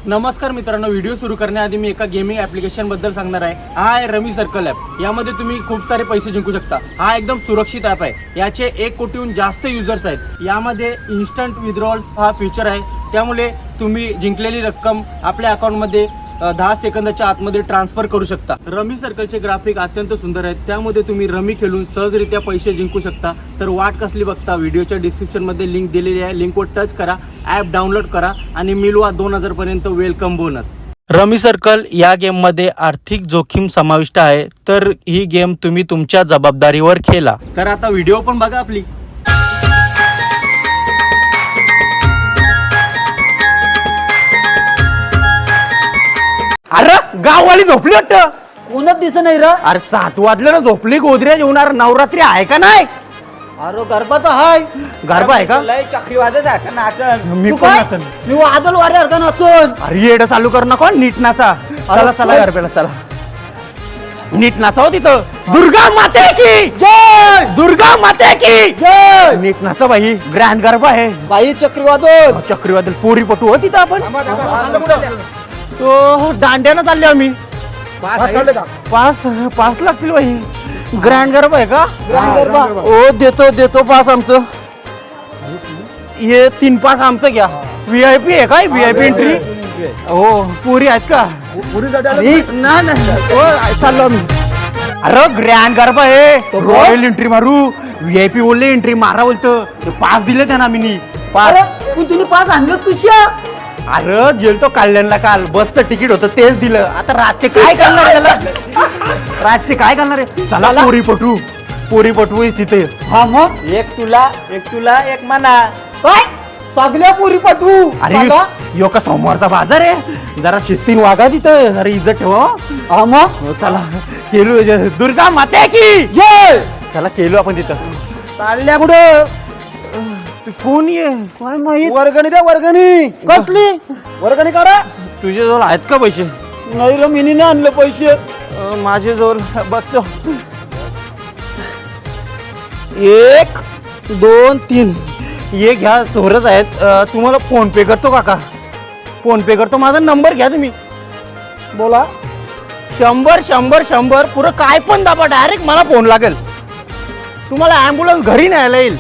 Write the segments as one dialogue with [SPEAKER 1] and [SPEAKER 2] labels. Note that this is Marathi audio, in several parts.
[SPEAKER 1] नमस्कार मित्रांनो, व्हिडिओ सुरू करण्याआधी मी एका गेमिंग ॲप्लिकेशन बद्दल सांगणार आहे. हा आहे रमी सर्कल ॲप. यामध्ये तुम्ही खूप सारे पैसे जिंकू शकता. हा एकदम सुरक्षित ॲप आहे. याचे 1 कोटीहून जास्त युजर्स आहेत. यामध्ये इन्स्टंट विथड्रॉल्स हा फीचर आहे. त्यामुळे तुम्ही जिंकलेली रक्कम आपल्या अकाउंटमध्ये 10 सेकंदाच्या आतमध्ये ट्रान्सफर करू शकता. रमी सर्कलचे ग्राफिक अत्यंत सुंदर आहेत. त्यामध्ये तुम्ही रमी खेळून सहजरित्या पैसे जिंकू शकता. तर वाट कसली बघता, व्हिडिओच्या डिस्क्रिप्शनमध्ये लिंक दिलेली आहे. लिंकवर टच करा, ॲप डाउनलोड करा आणि मिळवा 2000 पर्यंत वेलकम बोनस. रमी सर्कल या गेममध्ये आर्थिक जोखीम समाविष्ट आहे. तर ही गेम तुम्ही तुमच्या जबाबदारीवर खेळा. तर आता व्हिडिओ पण बघा आपली. अरे गाववाली झोपली वाटतं.
[SPEAKER 2] कोणच दिसत नाही र.
[SPEAKER 1] अरे 7 वाजले ना, झोपली. गोदरेज येणार. नवरात्री आहे का नाही?
[SPEAKER 2] अरे गरबा तर हाय.
[SPEAKER 1] गरबा आहे का?
[SPEAKER 2] लय चक्रीवादळ आहे का नाचन.
[SPEAKER 1] मी
[SPEAKER 2] तू
[SPEAKER 1] पण
[SPEAKER 2] काय?
[SPEAKER 1] नाचन.
[SPEAKER 2] मी वादळ वारे अर्धा नाचन.
[SPEAKER 1] अरे येडं चालू कर नको, नीट नाचा. चला चला गरब्याला चला, नीट नाचा हो तिथं. दुर्गा माते की
[SPEAKER 2] जय.
[SPEAKER 1] दुर्गा माते की
[SPEAKER 2] जय.
[SPEAKER 1] नीट नाचा बाई. ग्रँड गरबा आहे.
[SPEAKER 2] बाई चक्रीवादळ.
[SPEAKER 1] चक्रीवादळ पोरी पटू हो तिथं आपण. तो दांड्यानं चालले आम्ही. पास लागतील बाई. ग्रँड गरबा आहे का?
[SPEAKER 2] ग्रँड गरबा.
[SPEAKER 1] ओ देतो पास आमचं. हे 3 पास आमचं घ्या. VIP आहे काय? VIP एंट्री हो. पुरी आहेत का? नाही हो, चाललो आम्ही. अरे ग्रँड गरबा आहे. रॉयल एंट्री मारू. VIP बोलले एंट्री मारा बोलतं. पास दिले त्यांना मी. पास.
[SPEAKER 2] अरे पण तुम्ही पाच आणलं कुशा.
[SPEAKER 1] अरे गेलतो कल्याणला काल. बसचं तिकीट होतं तेच दिलं. आता रातचे काय करणार आहे त्याला? रातचे काय करणार आहे? चला पोरी पटवू तिथे.
[SPEAKER 2] हा मग एक तुला एक मना. काय सगळ्या पुरी पटवू.
[SPEAKER 1] अरे यो का सोमवारचा बाजार आहे. जरा शिस्तीन वागा तिथं. जरा इज्जत ठेव.
[SPEAKER 2] हा मग
[SPEAKER 1] चला केलू. दुर्गा माते की
[SPEAKER 2] जय.
[SPEAKER 1] चला केलू आपण तिथं.
[SPEAKER 2] चालल्या कुठं?
[SPEAKER 1] कोण ये?
[SPEAKER 2] काय माहित.
[SPEAKER 1] वर्गणी द्या. वर्गणी
[SPEAKER 2] कसली वर्गणी करा.
[SPEAKER 1] तुझे जवळ आहेत का पैसे?
[SPEAKER 2] नाही र, मिनीने आणले पैसे.
[SPEAKER 1] माझे जवळ बघतो. 1 2 3 ये घ्या. चोरच आहेत. तुम्हाला फोन पे करतो काका. फोन पे करतो. माझा नंबर घ्या तुम्ही.
[SPEAKER 2] बोला.
[SPEAKER 1] 100 पुरं काय पण दाबा, डायरेक्ट मला फोन लागेल. तुम्हाला ॲम्ब्युलन्स घरी न्यायला येईल.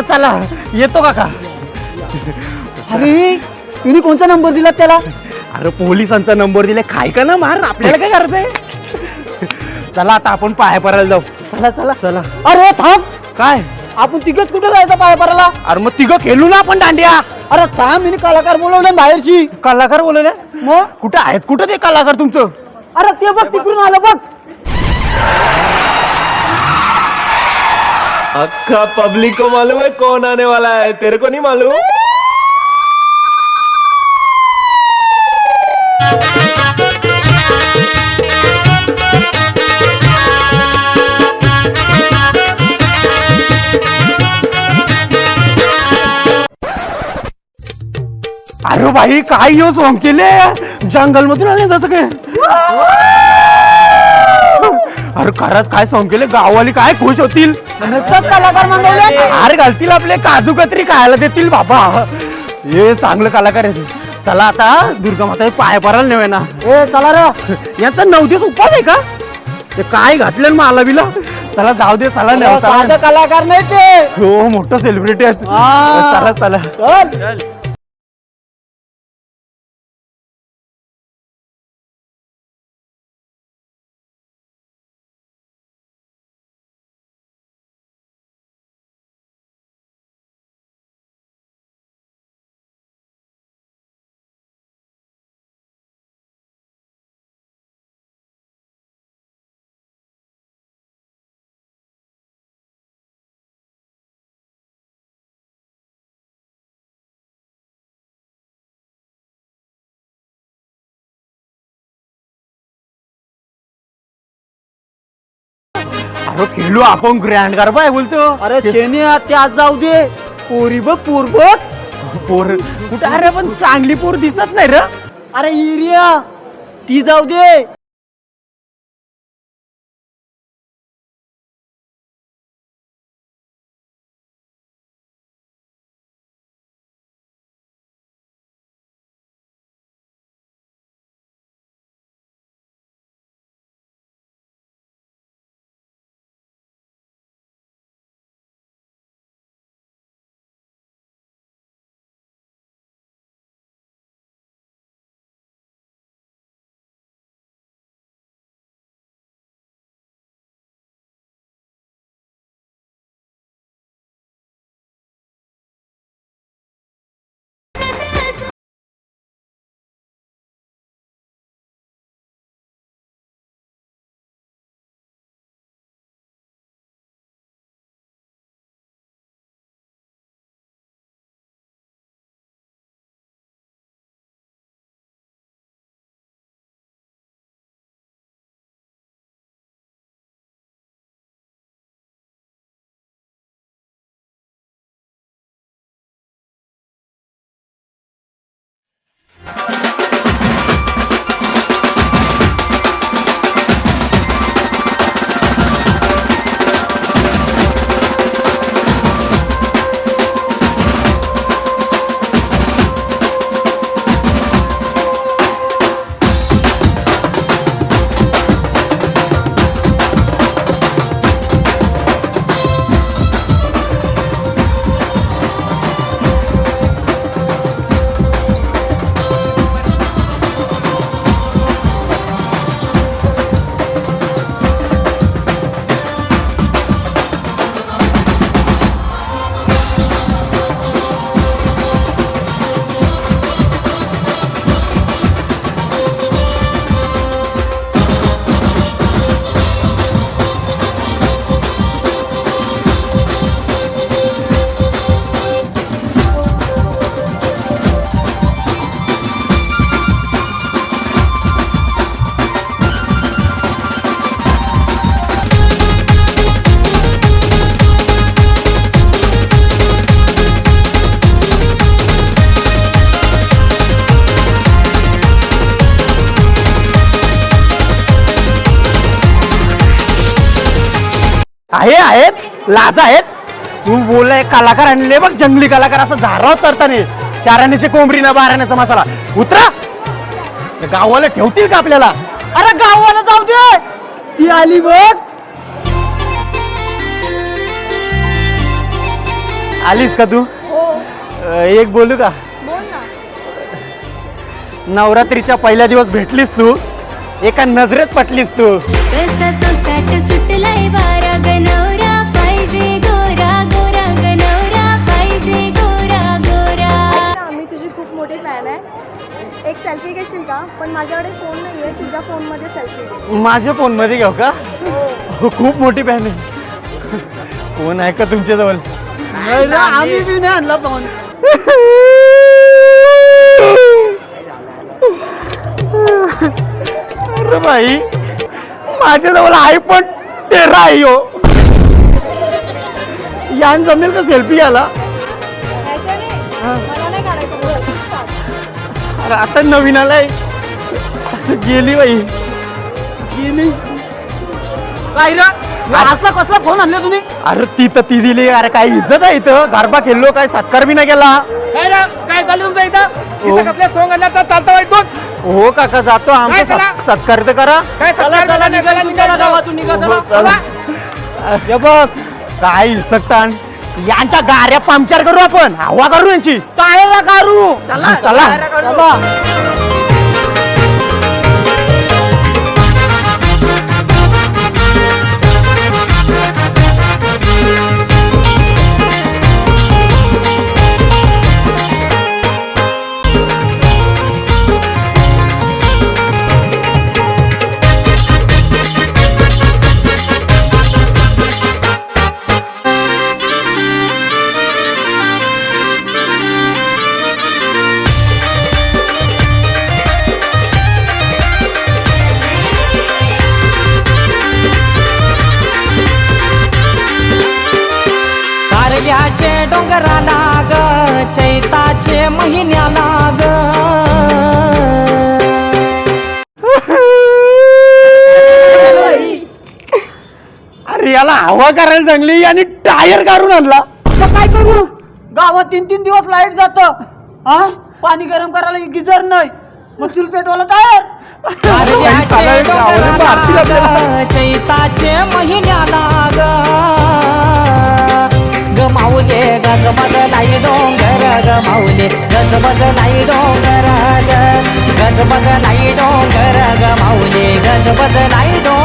[SPEAKER 1] चला येतो काका.
[SPEAKER 2] अरे तुम्ही कोणचा नंबर दिला त्याला?
[SPEAKER 1] अरे पोलिसांचा नंबर दिलाय. काय का ना मार, आपल्याला काय करायचंय? चला आता आपण पाया पडायला जाऊ. चला.
[SPEAKER 2] अरे थांब.
[SPEAKER 1] काय?
[SPEAKER 2] आपण तिघच कुठे जायचं पाय पराला?
[SPEAKER 1] अरे मग तिघं खेळू ना आपण दांड्या.
[SPEAKER 2] अरे थांब, मी कलाकार बोलवले बाहेरशी.
[SPEAKER 1] कलाकार बोलवले?
[SPEAKER 2] मग
[SPEAKER 1] कुठं आहेत? कुठं ते कलाकार तुमचं?
[SPEAKER 2] अरे ते बघ, तिकडून आलं बघ.
[SPEAKER 3] अक्का पब्लिक को मालूम है कौन आने वाला है, तेरे को नहीं मालूम?
[SPEAKER 1] अरे भाई काय यो सॉंग केले जंगल मधून आले जसं काय. अरे खरंच काय सॉंग केले. गाववाली काय खुश होतील.
[SPEAKER 2] कलाकार मागवले.
[SPEAKER 1] हार घालतील आपले. काजू कतरी खायला देतील बाबा. हे चांगलं कलाकार आहे. चला आता दुर्गा माता पाय पडायला नेवे ना.
[SPEAKER 2] ए चला रे.
[SPEAKER 1] याचा 9 दिवस उपवास आहे का? ते काय घातलं मला बिला. चला जाऊ दे. चला नेवा.
[SPEAKER 2] साधं कलाकार नाही ते.
[SPEAKER 1] हो मोठं सेलिब्रिटी आहे.
[SPEAKER 2] हा.
[SPEAKER 1] चला
[SPEAKER 2] चल.
[SPEAKER 1] अरे खेळू आपण. ग्रँड गरबा आहे बोलतो.
[SPEAKER 2] अरे शेनी ते आज जाऊ दे. पोरी बघ, पोर बघ.
[SPEAKER 1] पोर कुठे? अरे पण चांगली पोर दिसत नाही रे.
[SPEAKER 2] अरे इरिया ती जाऊ दे. आहेत लाज आहेत. तू बोललाय कलाकार आणले बघ, जंगली कलाकार, असं झाराव तरताने 4 आण्याची कोंबडी ना 12 आण्याचा मसाला. उतरा. गावाला ठेवतील का आपल्याला? अरे गावाला जाऊ दे. ती आली बघ. आलीस का तू? एक बोलू का? नवरात्रीच्या पहिल्या दिवस भेटलीस तू, एका नजरेत पटलीस तू.
[SPEAKER 4] कसा सोसाट सुटलाय बारा गनवरा पाहिजे गोरा गोरा गनवरा पाहिजे गोरा गोरा.
[SPEAKER 5] मी तुझी खूप मोठी फॅन आहे. एक सेल्फी घेशील का? पण माझ्याकडे फोन नाहीये, तुझ्या फोनमध्ये सेल्फी घे.
[SPEAKER 2] माझ्या फोन मध्ये घेऊ का? खूप मोठी बॅन आहे. फोन आहे का तुमच्याजवळ?
[SPEAKER 6] आम्ही बी नाही आणला फोन.
[SPEAKER 2] अरे भाई, माझ्याजवळ आहे पण 13 आहे हो. यान जमेल का सेल्फी याला?
[SPEAKER 5] ह्याच्याने मला नाही काढायचं, मला तूच काढ.
[SPEAKER 2] अरे आता नवीन आलाय. गेली बाई, गेली.
[SPEAKER 6] काय रे असला कसला फोन आणला तुम्ही?
[SPEAKER 2] अरे ती तर ती दिली. अरे काय इज्जत आहे इथं? गरबा खेळलो, काय सत्कार बी नाही केला.
[SPEAKER 6] काय रे काय चाललं तुमच्या इथं? इथं कसले सोंग आणला तर चालतं वाईट दोन.
[SPEAKER 2] हो काका, जातो. आमचा
[SPEAKER 6] चला.
[SPEAKER 2] सत्कार तर करा.
[SPEAKER 6] काय
[SPEAKER 2] चला,
[SPEAKER 6] सत्कार
[SPEAKER 2] चला,
[SPEAKER 6] निघा,
[SPEAKER 2] निघा,
[SPEAKER 6] निघा,
[SPEAKER 2] निघा,
[SPEAKER 6] गावातून निघा,
[SPEAKER 2] हो,
[SPEAKER 6] चला.
[SPEAKER 2] हे बघ, काय सकतान. यांच्या गाऱ्या पंक्चर करू आपण, हवा करू यांची. टायर करू. चला चला.
[SPEAKER 7] कारल्याचे डोंगराला ग चैताचे महिन्याला ग.
[SPEAKER 2] अरे याला हवा करायला चांगली आणि टायर काढून आणला.
[SPEAKER 6] मग काय करू? गावात 3-3 दिवस लाईट जात. हा, पाणी गरम करायला गिजर नाही, मग चूल पेटवायला टायर.
[SPEAKER 7] कारल्याचे डोंगराला ग चैताचे महिन्याला ग. ग माऊले गजबज लाई डोंगर ग माऊले गजबज लाई डोंगर ग. गजबज लाई डोंगर ग माऊले गजबज लाई डोंगर.